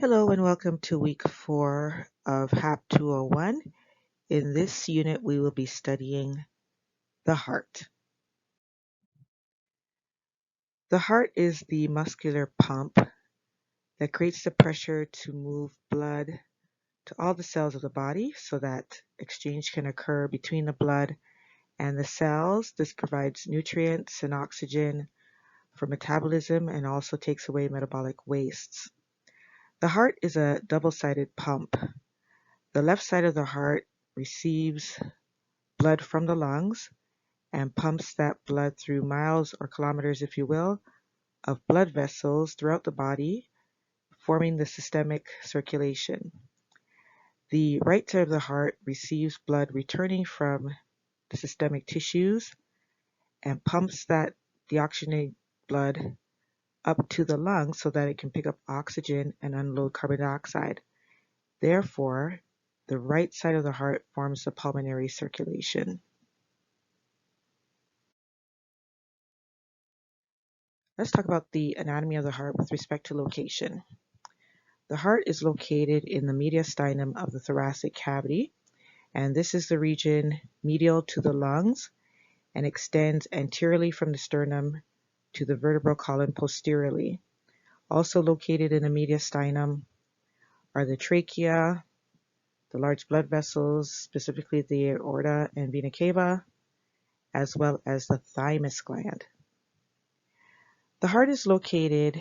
Hello and welcome to week 4 of HAP 201. In this unit, we will be studying the heart. The heart is the muscular pump that creates the pressure to move blood to all the cells of the body so that exchange can occur between the blood and the cells. This provides nutrients and oxygen for metabolism and also takes away metabolic wastes. The heart is a double-sided pump. The left side of the heart receives blood from the lungs and pumps that blood through miles or kilometers, if you will, of blood vessels throughout the body, forming the systemic circulation. The right side of the heart receives blood returning from the systemic tissues and pumps that deoxygenated blood up to the lungs so that it can pick up oxygen and unload carbon dioxide. Therefore, the right side of the heart forms the pulmonary circulation. Let's talk about the anatomy of the heart with respect to location. The heart is located in the mediastinum of the thoracic cavity, and this is the region medial to the lungs and extends anteriorly from the sternum to the vertebral column posteriorly. Also located in the mediastinum are the trachea, the large blood vessels, specifically the aorta and vena cava, as well as the thymus gland. The heart is located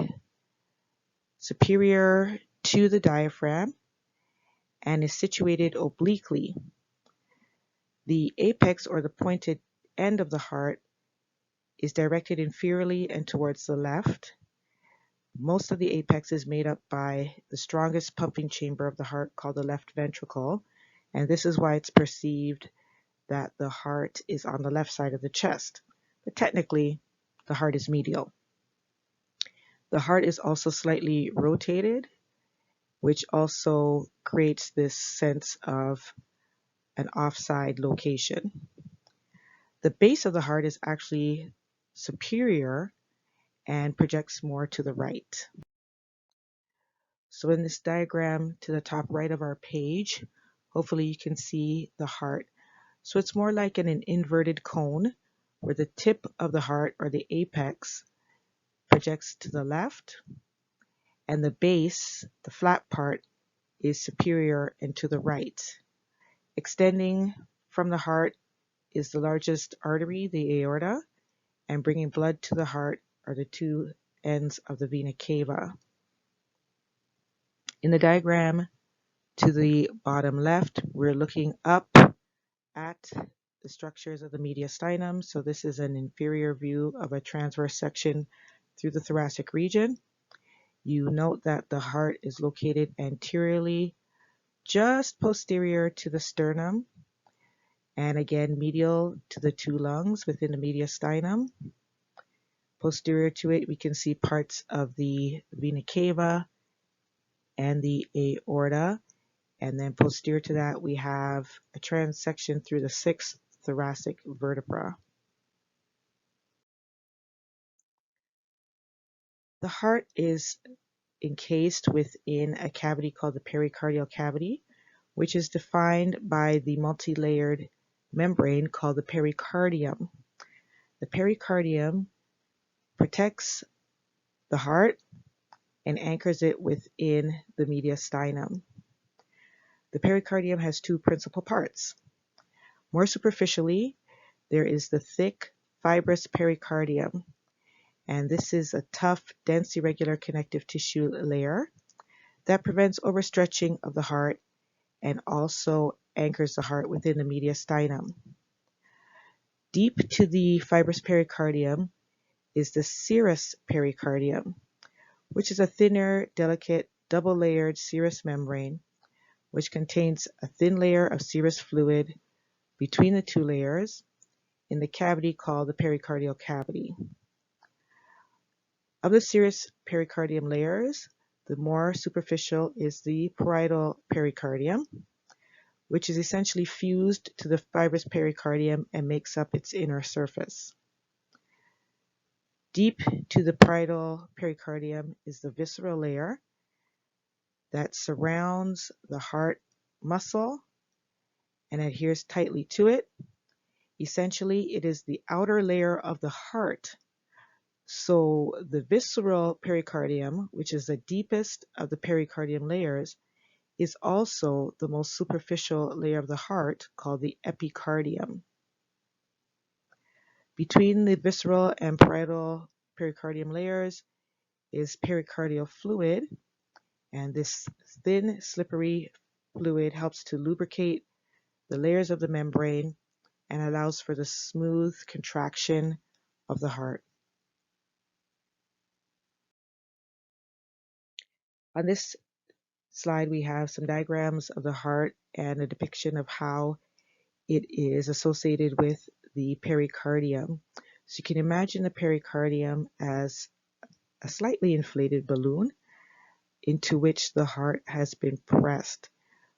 superior to the diaphragm and is situated obliquely. The apex or the pointed end of the heart is directed inferiorly and towards the left. Most of the apex is made up by the strongest pumping chamber of the heart called the left ventricle, and this is why it's perceived that the heart is on the left side of the chest. But technically, the heart is medial. The heart is also slightly rotated, which also creates this sense of an offside location. The base of the heart is actually superior and projects more to the right. So in this diagram to the top right of our page, hopefully you can see the heart. So it's more like an inverted cone where the tip of the heart or the apex projects to the left and the base, the flat part, is superior and to the right. Extending from the heart is the largest artery, the aorta, and bringing blood to the heart are the two ends of the vena cava. In the diagram to the bottom left, we're looking up at the structures of the mediastinum. So this is an inferior view of a transverse section through the thoracic region. You note that the heart is located anteriorly, just posterior to the sternum, and again medial to the two lungs within the mediastinum. Posterior to it, we can see parts of the vena cava and the aorta, and then posterior to that, we have a transection through the sixth thoracic vertebra. The heart is encased within a cavity called the pericardial cavity, which is defined by the multi-layered membrane called the pericardium. The pericardium protects the heart and anchors it within the mediastinum. The pericardium has two principal parts. More superficially, there is the thick, fibrous pericardium, and this is a tough, dense, irregular connective tissue layer that prevents overstretching of the heart and also anchors the heart within the mediastinum. Deep to the fibrous pericardium is the serous pericardium, which is a thinner, delicate, double-layered serous membrane, which contains a thin layer of serous fluid between the two layers in the cavity called the pericardial cavity. Of the serous pericardium layers, the more superficial is the parietal pericardium, which is essentially fused to the fibrous pericardium and makes up its inner surface. Deep to the parietal pericardium is the visceral layer that surrounds the heart muscle and adheres tightly to it. Essentially, it is the outer layer of the heart. So the visceral pericardium, which is the deepest of the pericardium layers, is also the most superficial layer of the heart, called the epicardium. Between the visceral and parietal pericardium layers is pericardial fluid, and this thin, slippery fluid helps to lubricate the layers of the membrane and allows for the smooth contraction of the heart. On this slide, we have some diagrams of the heart and a depiction of how it is associated with the pericardium. So you can imagine the pericardium as a slightly inflated balloon into which the heart has been pressed,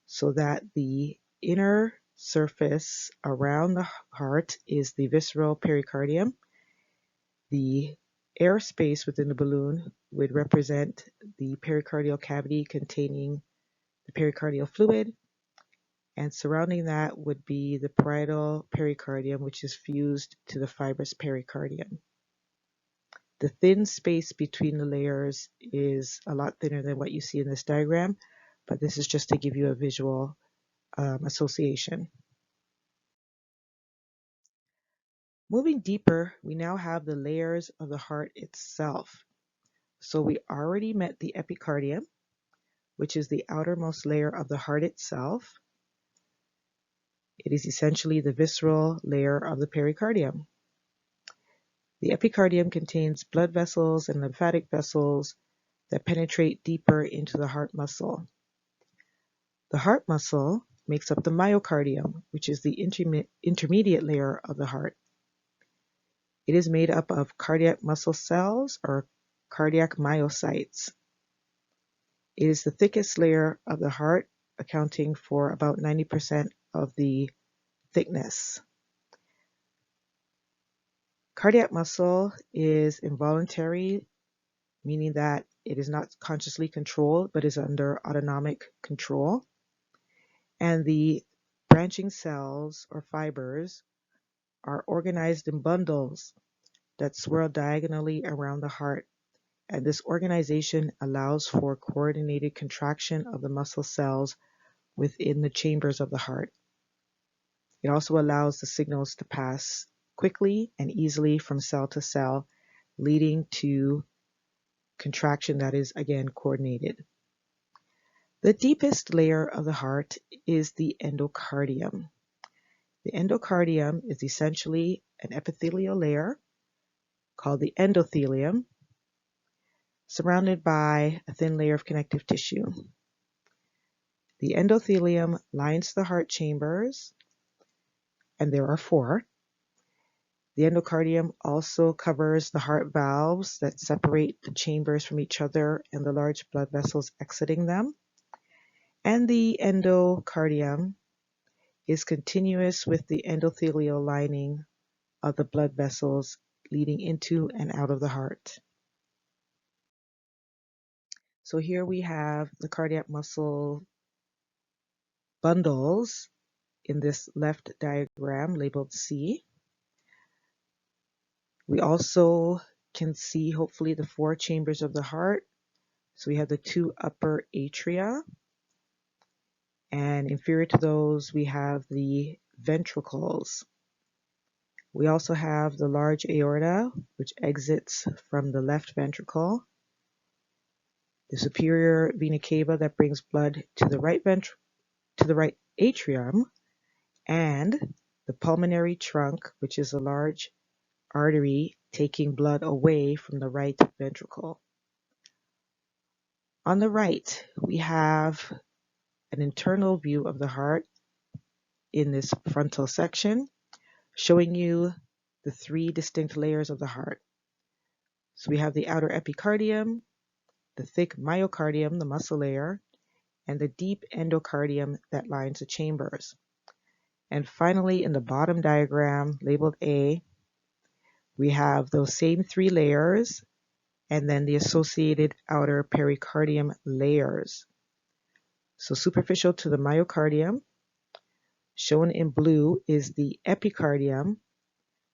so that the inner surface around the heart is the visceral pericardium. The air space within the balloon would represent the pericardial cavity containing the pericardial fluid, and surrounding that would be the parietal pericardium, which is fused to the fibrous pericardium. The thin space between the layers is a lot thinner than what you see in this diagram, but this is just to give you a visual association. Moving deeper, we now have the layers of the heart itself. So we already met the epicardium, which is the outermost layer of the heart itself. It is essentially the visceral layer of the pericardium. The epicardium contains blood vessels and lymphatic vessels that penetrate deeper into the heart muscle. The heart muscle makes up the myocardium, which is the intermediate layer of the heart. It is made up of cardiac muscle cells, or cardiac myocytes. It is the thickest layer of the heart, accounting for about 90% of the thickness. Cardiac muscle is involuntary, meaning that it is not consciously controlled, but is under autonomic control. And the branching cells or fibers are organized in bundles that swirl diagonally around the heart. And this organization allows for coordinated contraction of the muscle cells within the chambers of the heart. It also allows the signals to pass quickly and easily from cell to cell, leading to contraction that is, again, coordinated. The deepest layer of the heart is the endocardium. The endocardium is essentially an epithelial layer called the endothelium, surrounded by a thin layer of connective tissue. The endothelium lines the heart chambers, and there are 4. The endocardium also covers the heart valves that separate the chambers from each other and the large blood vessels exiting them. And the endocardium is continuous with the endothelial lining of the blood vessels leading into and out of the heart. So here we have the cardiac muscle bundles in this left diagram labeled C. We also can see, hopefully, the 4 chambers of the heart. So we have the 2 upper atria, and inferior to those we have the ventricles. We also have the large aorta, which exits from the left ventricle, the superior vena cava that brings blood to the right atrium, and the pulmonary trunk, which is a large artery taking blood away from the right ventricle. On the right, we have an internal view of the heart in this frontal section, showing you the 3 distinct layers of the heart. So we have the outer epicardium, the thick myocardium, the muscle layer, and the deep endocardium that lines the chambers. And finally, in the bottom diagram labeled A, we have those same 3 layers and then the associated outer pericardium layers. So superficial to the myocardium, shown in blue, is the epicardium,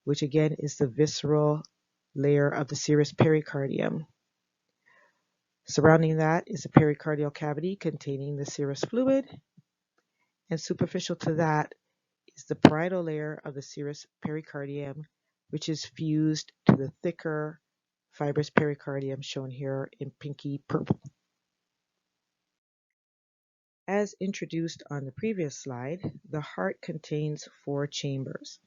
which again is the visceral layer of the serous pericardium. Surrounding that is the pericardial cavity containing the serous fluid, and superficial to that is the parietal layer of the serous pericardium, which is fused to the thicker fibrous pericardium shown here in pinky purple. As introduced on the previous slide, the heart contains 4 chambers.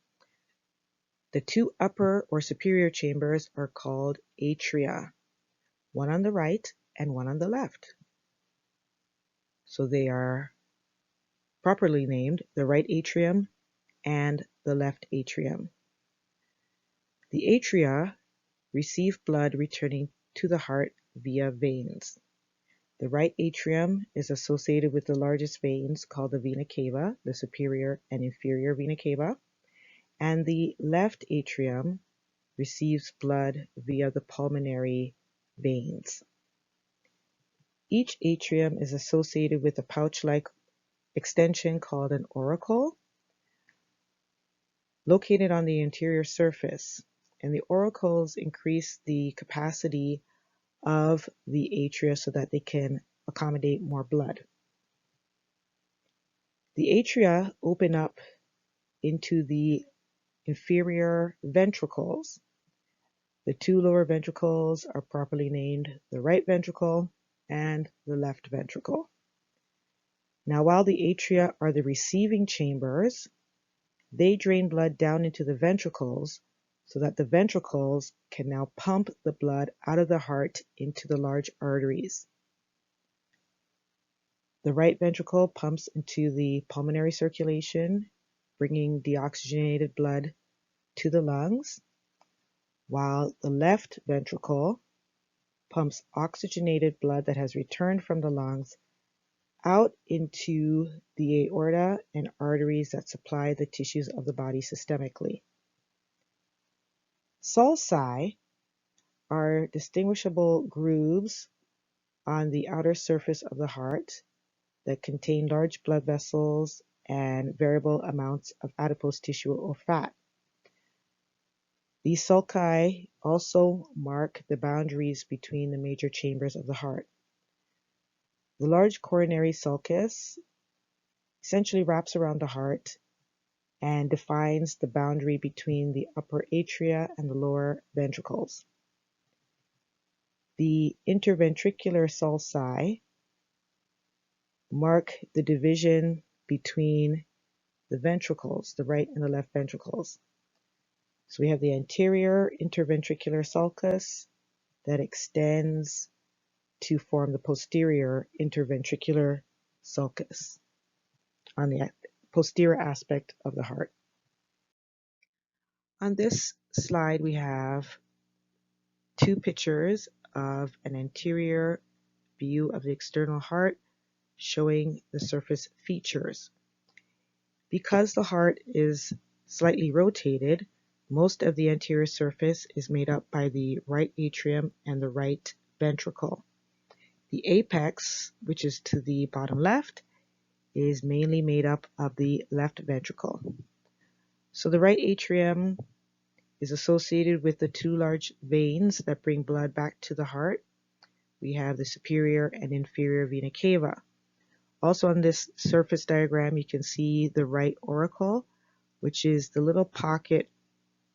The 2 upper or superior chambers are called atria, one on the right and one on the left. So they are properly named the right atrium and the left atrium. The atria receive blood returning to the heart via veins. The right atrium is associated with the largest veins called the vena cava, the superior and inferior vena cava, and the left atrium receives blood via the pulmonary veins. Each atrium is associated with a pouch-like extension called an auricle, located on the anterior surface, and the auricles increase the capacity of the atria so that they can accommodate more blood. The atria open up into the inferior ventricles. The 2 lower ventricles are properly named the right ventricle and the left ventricle. Now, while the atria are the receiving chambers, they drain blood down into the ventricles so that the ventricles can now pump the blood out of the heart into the large arteries. The right ventricle pumps into the pulmonary circulation, bringing deoxygenated blood to the lungs, while the left ventricle pumps oxygenated blood that has returned from the lungs out into the aorta and arteries that supply the tissues of the body systemically. Sulci are distinguishable grooves on the outer surface of the heart that contain large blood vessels and variable amounts of adipose tissue or fat. These sulci also mark the boundaries between the major chambers of the heart. The large coronary sulcus essentially wraps around the heart and defines the boundary between the upper atria and the lower ventricles. The interventricular sulci mark the division between the ventricles, the right and the left ventricles. So we have the anterior interventricular sulcus that extends to form the posterior interventricular sulcus on the posterior aspect of the heart. On this slide, we have 2 pictures of an anterior view of the external heart showing the surface features. Because the heart is slightly rotated, most of the anterior surface is made up by the right atrium and the right ventricle. The apex, which is to the bottom left, is mainly made up of the left ventricle. So the right atrium is associated with the 2 large veins that bring blood back to the heart. We have the superior and inferior vena cava. Also on this surface diagram, you can see the right auricle, which is the little pocket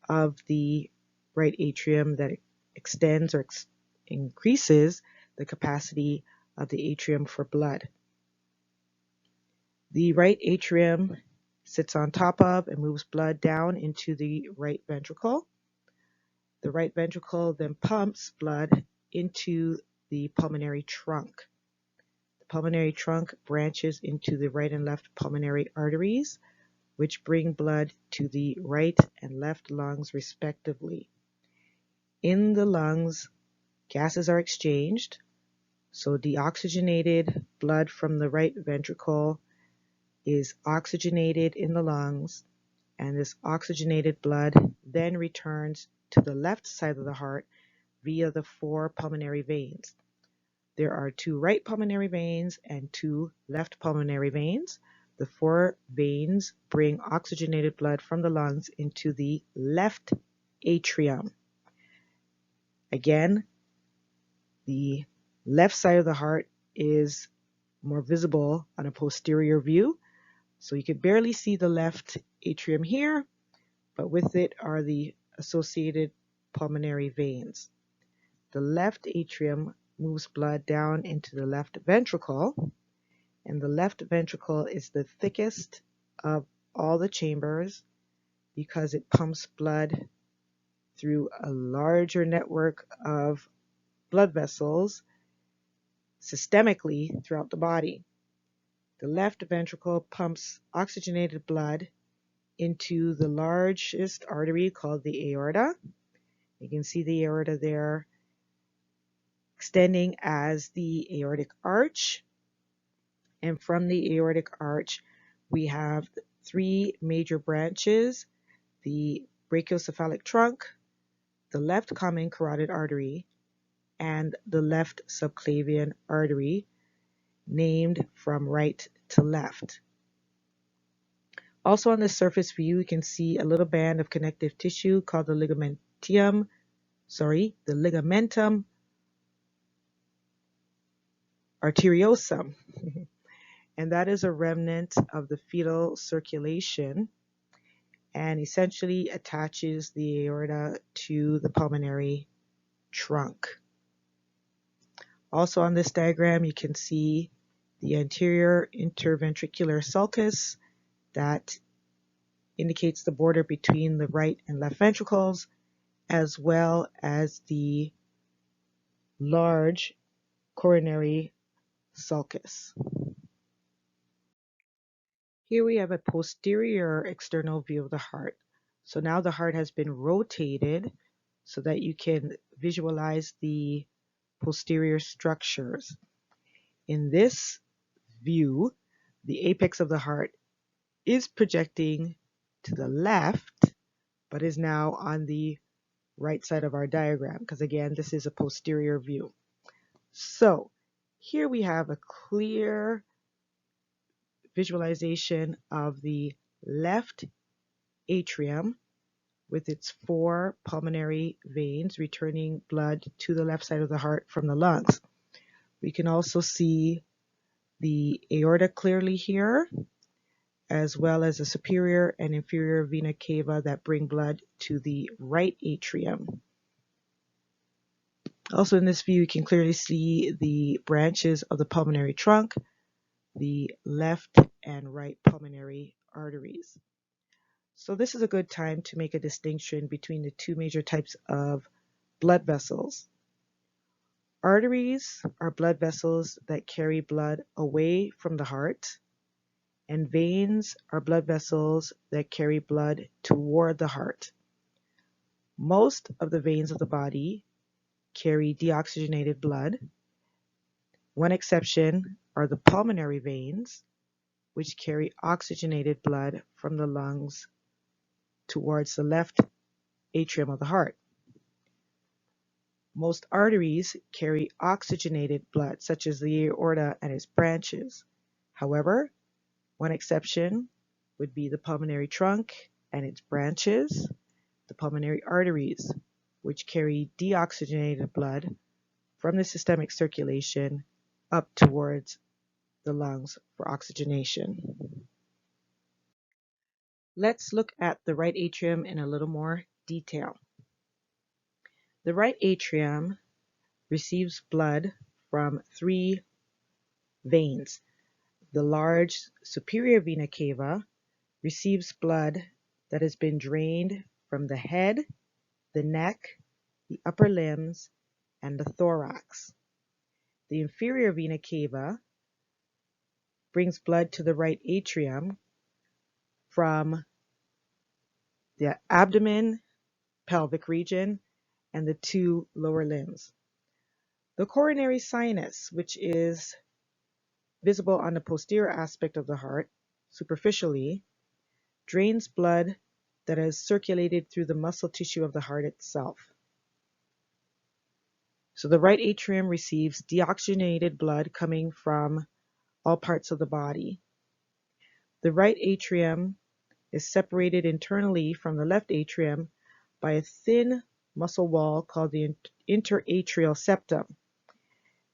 of the right atrium that extends or increases the capacity of the atrium for blood. The right atrium sits on top of and moves blood down into the right ventricle. The right ventricle then pumps blood into the pulmonary trunk. The pulmonary trunk branches into the right and left pulmonary arteries, which bring blood to the right and left lungs respectively. In the lungs, gases are exchanged, so deoxygenated blood from the right ventricle is oxygenated in the lungs, and this oxygenated blood then returns to the left side of the heart via the 4 pulmonary veins. there are 2 right pulmonary veins and 2 left pulmonary veins. The 4 veins bring oxygenated blood from the lungs into the left atrium. Again, the left side of the heart is more visible on a posterior view. So you can barely see the left atrium here, but with it are the associated pulmonary veins. The left atrium moves blood down into the left ventricle, and the left ventricle is the thickest of all the chambers because it pumps blood through a larger network of blood vessels systemically throughout the body. The left ventricle pumps oxygenated blood into the largest artery called the aorta. You can see the aorta there extending as the aortic arch. And from the aortic arch, we have 3 major branches: the brachiocephalic trunk, the left common carotid artery, and the left subclavian artery, named from right to left. Also on the surface view, you can see a little band of connective tissue called the ligamentum arteriosum. And that is a remnant of the fetal circulation and essentially attaches the aorta to the pulmonary trunk. Also on this diagram, you can see the anterior interventricular sulcus that indicates the border between the right and left ventricles, as well as the large coronary sulcus. Here we have a posterior external view of the heart. So now the heart has been rotated so that you can visualize the posterior structures. In this view, the apex of the heart is projecting to the left, but is now on the right side of our diagram, because again, this is a posterior view. So here we have a clear visualization of the left atrium with its 4 pulmonary veins returning blood to the left side of the heart from the lungs. We can also see the aorta clearly here, as well as the superior and inferior vena cava that bring blood to the right atrium. Also in this view, you can clearly see the branches of the pulmonary trunk, the left and right pulmonary arteries. So this is a good time to make a distinction between the 2 major types of blood vessels. Arteries are blood vessels that carry blood away from the heart, and veins are blood vessels that carry blood toward the heart. Most of the veins of the body carry deoxygenated blood. One exception are the pulmonary veins, which carry oxygenated blood from the lungs towards the left atrium of the heart. Most arteries carry oxygenated blood, such as the aorta and its branches. However, one exception would be the pulmonary trunk and its branches, the pulmonary arteries, which carry deoxygenated blood from the systemic circulation up towards the lungs for oxygenation. Let's look at the right atrium in a little more detail. The right atrium receives blood from 3 veins. The large superior vena cava receives blood that has been drained from the head, the neck, the upper limbs, and the thorax. The inferior vena cava brings blood to the right atrium from the abdomen, pelvic region, and the 2 lower limbs. The coronary sinus, which is visible on the posterior aspect of the heart superficially, drains blood that has circulated through the muscle tissue of the heart itself. So the right atrium receives deoxygenated blood coming from all parts of the body. The right atrium is separated internally from the left atrium by a thin muscle wall called the interatrial septum.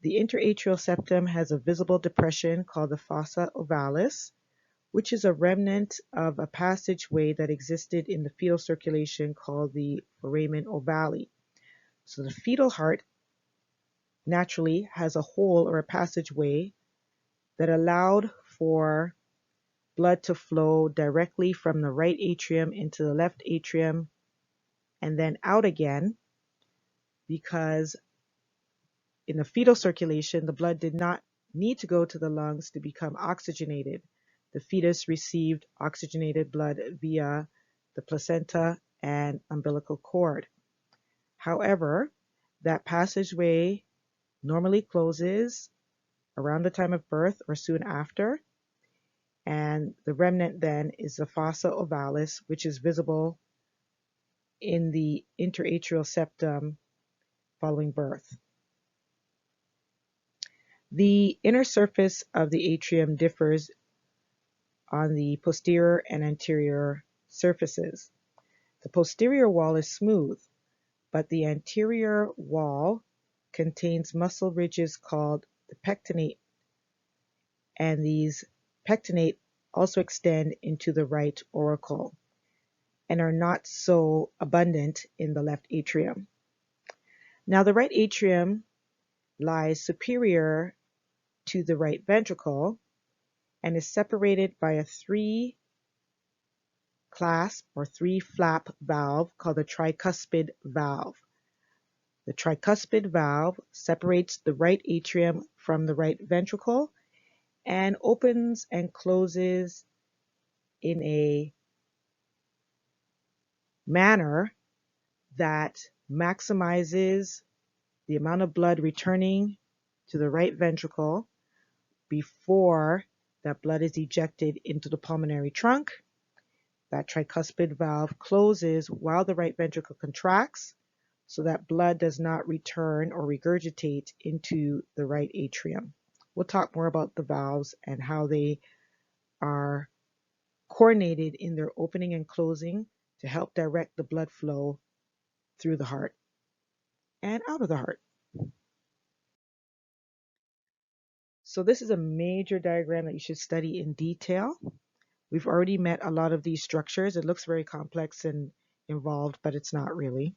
The interatrial septum has a visible depression called the fossa ovalis, which is a remnant of a passageway that existed in the fetal circulation called the foramen ovale. So the fetal heart naturally has a hole or a passageway that allowed for blood to flow directly from the right atrium into the left atrium and then out again, because in the fetal circulation, the blood did not need to go to the lungs to become oxygenated. The fetus received oxygenated blood via the placenta and umbilical cord. However, that passageway normally closes around the time of birth or soon after, and the remnant then is the fossa ovalis, which is visible in the interatrial septum following birth. The inner surface of the atrium differs on the posterior and anterior surfaces. The posterior wall is smooth, but the anterior wall contains muscle ridges called the pectinate, and these pectinate also extend into the right auricle and are not so abundant in the left atrium. Now, the right atrium lies superior to the right ventricle and is separated by a three-clasp or three-flap valve called the tricuspid valve. The tricuspid valve separates the right atrium from the right ventricle and opens and closes in a manner that maximizes the amount of blood returning to the right ventricle before that blood is ejected into the pulmonary trunk. That tricuspid valve closes while the right ventricle contracts so that blood does not return or regurgitate into the right atrium. We'll talk more about the valves and how they are coordinated in their opening and closing to help direct the blood flow through the heart and out of the heart. So this is a major diagram that you should study in detail. We've already met a lot of these structures. It looks very complex and involved, but it's not really.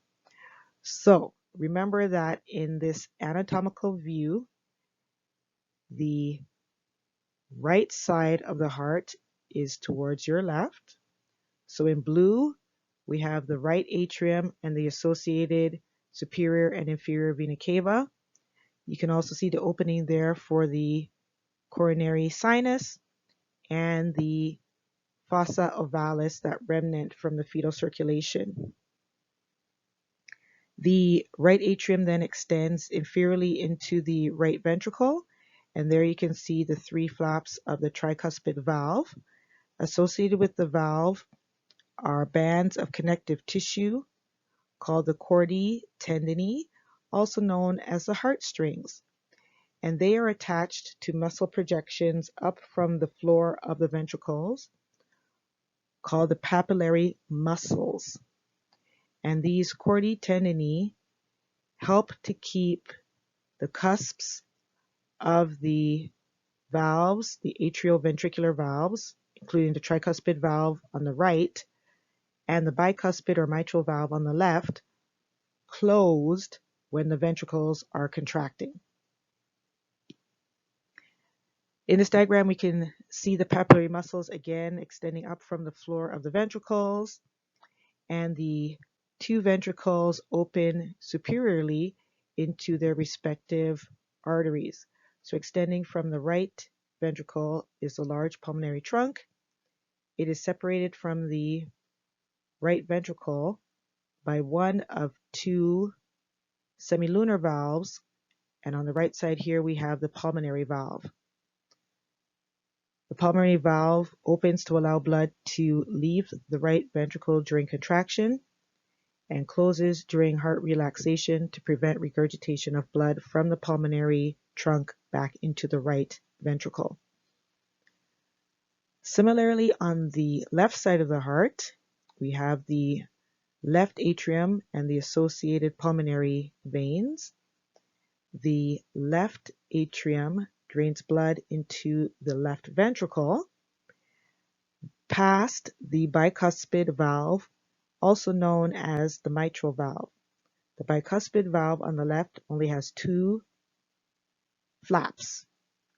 So remember that in this anatomical view, the right side of the heart is towards your left. So in blue, we have the right atrium and the associated superior and inferior vena cava. You can also see the opening there for the coronary sinus and the fossa ovalis, that remnant from the fetal circulation. The right atrium then extends inferiorly into the right ventricle, and there you can see the three flaps of the tricuspid valve. Associated with the valve are bands of connective tissue called the chordae tendineae, also known as the heartstrings, and they are attached to muscle projections up from the floor of the ventricles called the papillary muscles. And these chordae tendineae help to keep the cusps of the valves, the atrioventricular valves, including the tricuspid valve on the right and the bicuspid or mitral valve on the left, closed when the ventricles are contracting. In this diagram, we can see the papillary muscles again extending up from the floor of the ventricles, and the two ventricles open superiorly into their respective arteries. So extending from the right ventricle is the large pulmonary trunk. It is separated from the right ventricle by one of two semilunar valves, and on the right side here we have the pulmonary valve. The pulmonary valve opens to allow blood to leave the right ventricle during contraction, and closes during heart relaxation to prevent regurgitation of blood from the pulmonary trunk back into the right ventricle. Similarly, on the left side of the heart, we have the left atrium and the associated pulmonary veins. The left atrium drains blood into the left ventricle, past the bicuspid valve, also known as the mitral valve. The bicuspid valve on the left only has two flaps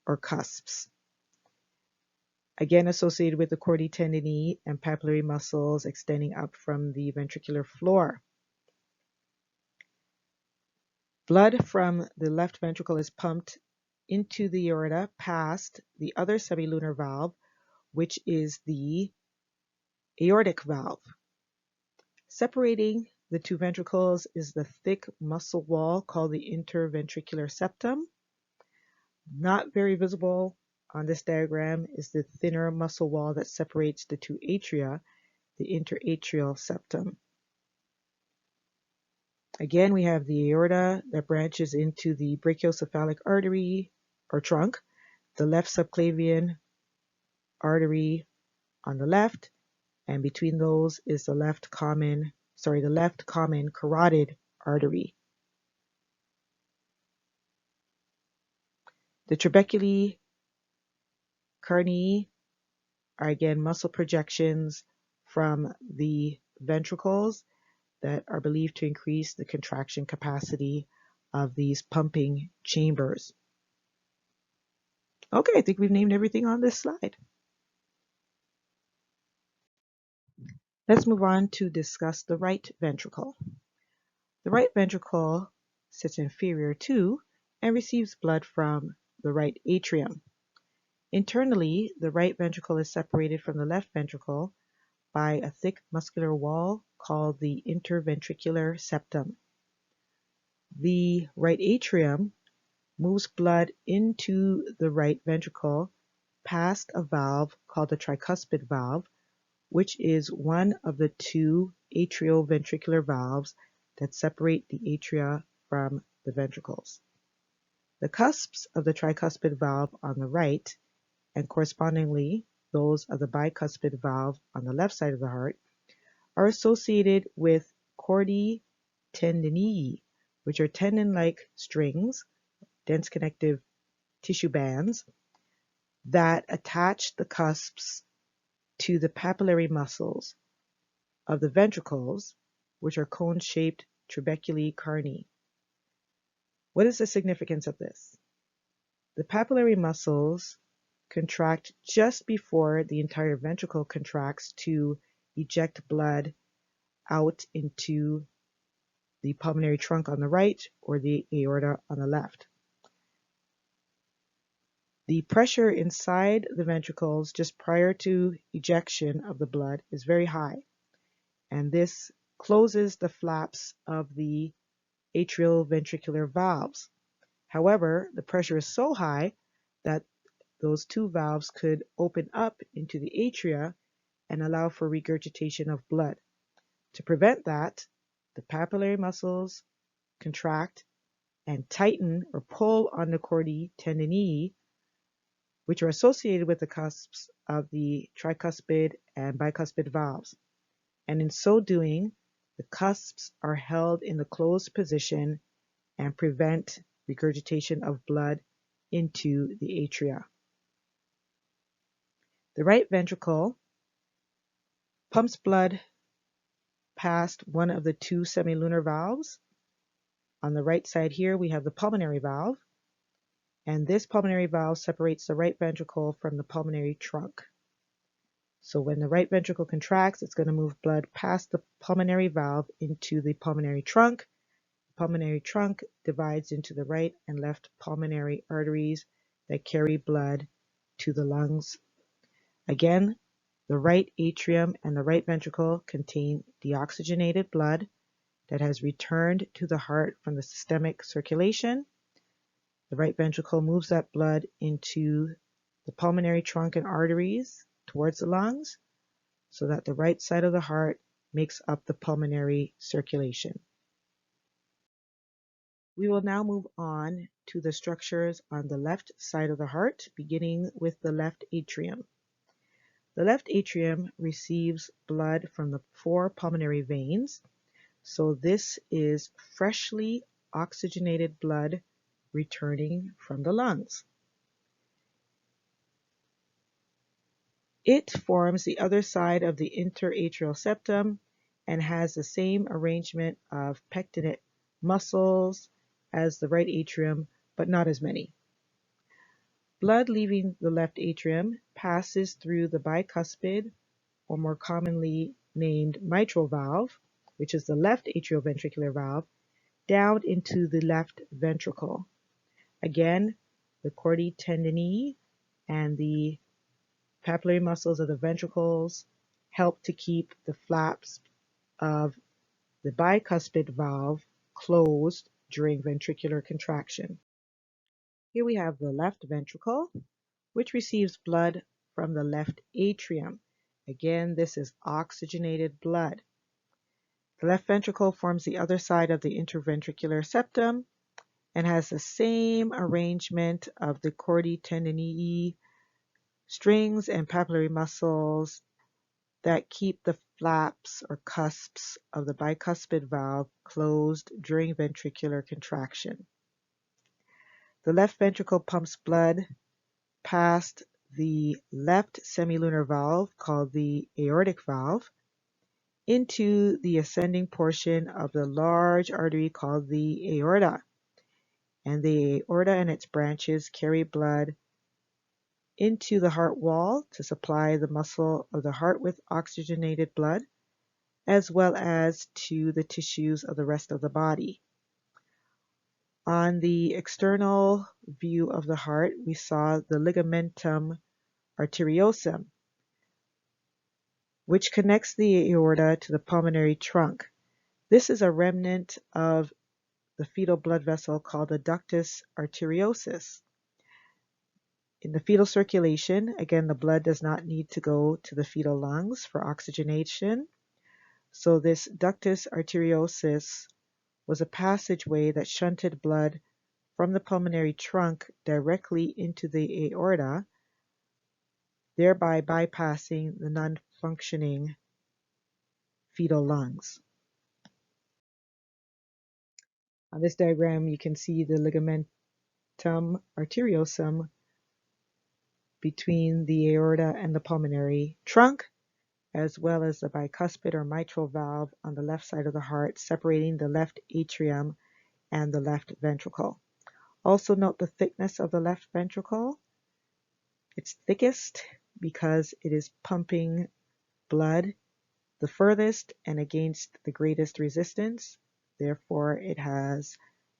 or cusps, again associated with the chordae tendineae and papillary muscles extending up from the ventricular floor. Blood from the left ventricle is pumped into the aorta past the other semilunar valve, which is the aortic valve. Separating the two ventricles is the thick muscle wall called the interventricular septum. Not very visible on this diagram is the thinner muscle wall that separates the two atria, the interatrial septum. Again, we have the aorta that branches into the brachiocephalic artery or trunk, the left subclavian artery on the left, and between those is the left common carotid artery. The trabeculae carneae are again muscle projections from the ventricles that are believed to increase the contraction capacity of these pumping chambers. Okay, I think we've named everything on this slide. Let's move on to discuss the right ventricle. The right ventricle sits inferior to and receives blood from the right atrium. Internally, the right ventricle is separated from the left ventricle by a thick muscular wall called the interventricular septum. The right atrium moves blood into the right ventricle past a valve called the tricuspid valve, which is one of the two atrioventricular valves that separate the atria from the ventricles. The cusps of the tricuspid valve on the right, and correspondingly those of the bicuspid valve on the left side of the heart, are associated with chordae tendineae, which are tendon-like strings, dense connective tissue bands, that attach the cusps to the papillary muscles of the ventricles, which are cone-shaped trabeculae carneae. What is the significance of this? The papillary muscles contract just before the entire ventricle contracts to eject blood out into the pulmonary trunk on the right or the aorta on the left. The pressure inside the ventricles just prior to ejection of the blood is very high, and this closes the flaps of the atrioventricular valves. However, the pressure is so high that those two valves could open up into the atria and allow for regurgitation of blood. To prevent that, the papillary muscles contract and tighten or pull on the chordae tendineae, which are associated with the cusps of the tricuspid and bicuspid valves. And in so doing, the cusps are held in the closed position and prevent regurgitation of blood into the atria. The right ventricle pumps blood past one of the two semilunar valves. On the right side here, we have the pulmonary valve, and this pulmonary valve separates the right ventricle from the pulmonary trunk. So when the right ventricle contracts, it's going to move blood past the pulmonary valve into the pulmonary trunk. The pulmonary trunk divides into the right and left pulmonary arteries that carry blood to the lungs. Again, the right atrium and the right ventricle contain deoxygenated blood that has returned to the heart from the systemic circulation. The right ventricle moves that blood into the pulmonary trunk and arteries towards the lungs so that the right side of the heart makes up the pulmonary circulation. We will now move on to the structures on the left side of the heart, beginning with the left atrium. The left atrium receives blood from the 4 pulmonary veins, so this is freshly oxygenated blood returning from the lungs. It forms the other side of the interatrial septum and has the same arrangement of pectinate muscles as the right atrium, but not as many. Blood leaving the left atrium passes through the bicuspid, or more commonly named mitral valve, which is the left atrioventricular valve, down into the left ventricle. Again, the chordae tendineae and the papillary muscles of the ventricles help to keep the flaps of the bicuspid valve closed during ventricular contraction. Here we have the left ventricle, which receives blood from the left atrium. Again, this is oxygenated blood. The left ventricle forms the other side of the interventricular septum and has the same arrangement of the chordae tendineae, strings and papillary muscles that keep the flaps or cusps of the bicuspid valve closed during ventricular contraction. The left ventricle pumps blood past the left semilunar valve, called the aortic valve, into the ascending portion of the large artery called the aorta. And the aorta and its branches carry blood into the heart wall to supply the muscle of the heart with oxygenated blood, as well as to the tissues of the rest of the body. On the external view of the heart, we saw the ligamentum arteriosum, which connects the aorta to the pulmonary trunk. This is a remnant of the fetal blood vessel called the ductus arteriosus. In the fetal circulation, again, the blood does not need to go to the fetal lungs for oxygenation. So this ductus arteriosus was a passageway that shunted blood from the pulmonary trunk directly into the aorta, thereby bypassing the non-functioning fetal lungs. On this diagram, you can see the ligamentum arteriosum between the aorta and the pulmonary trunk, as well as the bicuspid or mitral valve on the left side of the heart, separating the left atrium and the left ventricle. Also note the thickness of the left ventricle. It's thickest because it is pumping blood the furthest and against the greatest resistance. Therefore, it has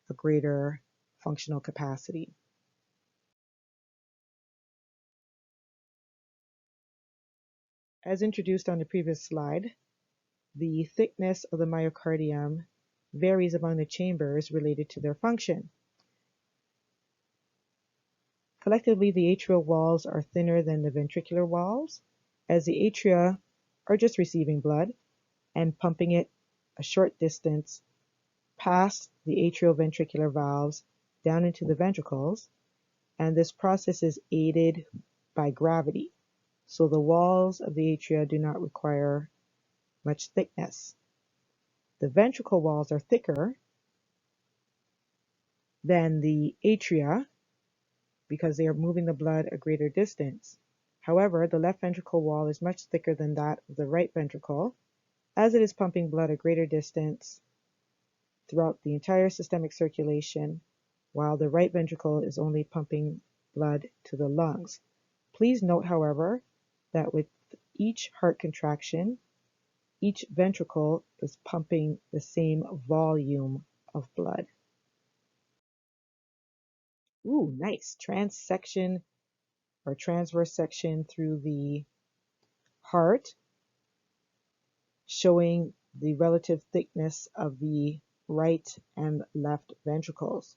a greater functional capacity. As introduced on the previous slide, the thickness of the myocardium varies among the chambers related to their function. Collectively, the atrial walls are thinner than the ventricular walls, as the atria are just receiving blood and pumping it a short distance past the atrioventricular valves down into the ventricles, and this process is aided by gravity. So the walls of the atria do not require much thickness. The ventricle walls are thicker than the atria because they are moving the blood a greater distance. However, the left ventricle wall is much thicker than that of the right ventricle, as it is pumping blood a greater distance throughout the entire systemic circulation, while the right ventricle is only pumping blood to the lungs. Please note, however, that with each heart contraction, each ventricle is pumping the same volume of blood. Ooh, nice. Transection or transverse section through the heart, showing the relative thickness of the right and left ventricles.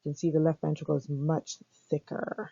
You can see the left ventricle is much thicker.